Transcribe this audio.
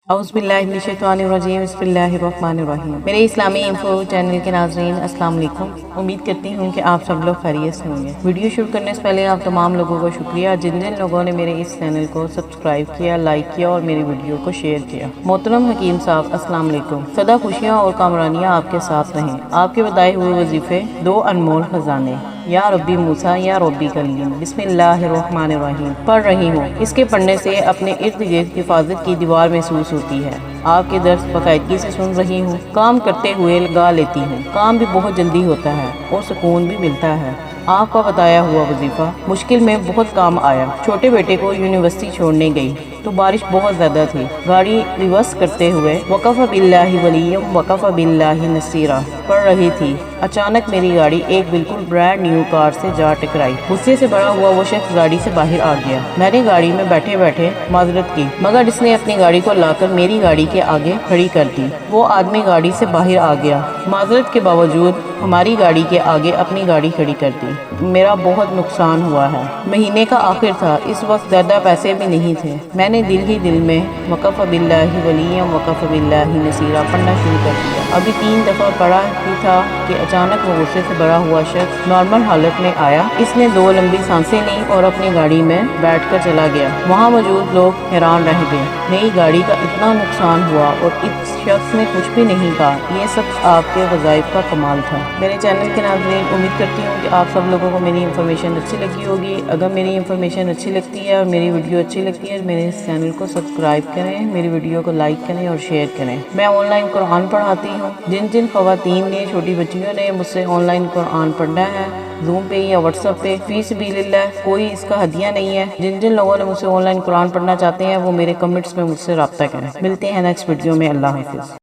औज़ुबिल्लाहिमिनश्शैतानिर्रजीम बिस्मिल्लाहिर्रहमानिर्रहीम। मेरे इस्लामी info channel के नाज़रीन अस्सलाम वालेकुम। उम्मीद करती हूँ कि आप सब लोग खैरियत से होंगे। वीडियो शुरू करने से पहले आप तमाम लोगों को शुक्रिया जिन जिन लोगों ने मेरे इस चैनल को सब्सक्राइब किया, लाइक किया और मेरी वीडियो को शेयर किया। मोहतरम हकीम साहब अस्सलाम वालेकुम। सदा खुशियाँ और कामरानियाँ आपके साथ रहें। आपके बताए हुए वजीफ़े दो अनमोल खजाने या रब्बी मूसा या रब्बी कलीम बिस्मिल्लाहिर्रहमानिर्रहीम पढ़ रही हूँ। इसके पढ़ने से अपने इर्द गिर्द हिफाजत की दीवार महसूस होती है। आपके दर्स बाकायदगी से सुन रही हूँ। काम करते हुए गा लेती हूँ। काम भी बहुत जल्दी होता है और सुकून भी मिलता है। आपका बताया हुआ वजीफा मुश्किल में बहुत काम आया। छोटे बेटे को यूनिवर्सिटी छोड़ने गई तो बारिश बहुत ज़्यादा थी। गाड़ी रिवर्स करते हुए वक़फ़ बिल्लाहि वलिय्यम वक़फ़ बिल्लाहि नसीरा पढ़ रही थी। अचानक मेरी गाड़ी एक बिल्कुल ब्रांड न्यू कार से जा टकराई। गुस्से से भरा हुआ वो शख्स गाड़ी से बाहर आ गया। मैंने गाड़ी में बैठे बैठे माजरत की मगर इसने अपनी गाड़ी को लाकर मेरी गाड़ी के आगे खड़ी कर दी। वो आदमी गाड़ी से बाहर आ गया। माजरत के बावजूद हमारी गाड़ी के आगे अपनी गाड़ी खड़ी कर दी। मेरा बहुत नुकसान हुआ है। महीने का आखिर था, इस वक्त ज़्यादा पैसे भी नहीं थे। मैंने दिल ही दिल में वक़फ़ बिल्लाहि वलिय्यम वक़फ़ बिल्लाहि नसीरा पढ़ना शुरू कर दिया। अभी 3 दफ़ा पढ़ा ही था कि अचानक वो गुस्से से भरा हुआ शख्स नॉर्मल हालत में आया। इसने 2 लंबी सांसें ली और अपनी गाड़ी में बैठकर चला गया। वहाँ मौजूद लोग हैरान रह गए। नई गाड़ी का इतना नुकसान हुआ और इस शख्स ने कुछ भी नहीं कहा। ये सब आपके वज़ाइफ का कमाल था। मेरे चैनल के नाज़रीन, उम्मीद करती हूँ कि आप सब लोगों को मेरी इन्फॉर्मेशन अच्छी लगी होगी। अगर मेरी इन्फॉर्मेशन अच्छी लगती है और मेरी वीडियो अच्छी लगती है, मेरे इस चैनल को सब्सक्राइब करें, मेरी वीडियो को लाइक करें और शेयर करें। मैं ऑनलाइन कुरान पढ़ाती हूँ। जिन जिन ख़वातीन ने, छोटी बच्चियों ने मुझसे ऑनलाइन कुरान पढ़ना है, ज़ूम पे या व्हाट्सएप पे, फ़ी सबीलिल्लाह, कोई इसका हदिया नहीं है। जिन जिन लोगों ने मुझसे ऑनलाइन कुरान पढ़ना चाहते हैं वो मेरे कमेंट्स में मुझसे रब्ता करें। मिलते हैं नेक्स्ट वीडियो में। अल्लाह हाफ़िज़।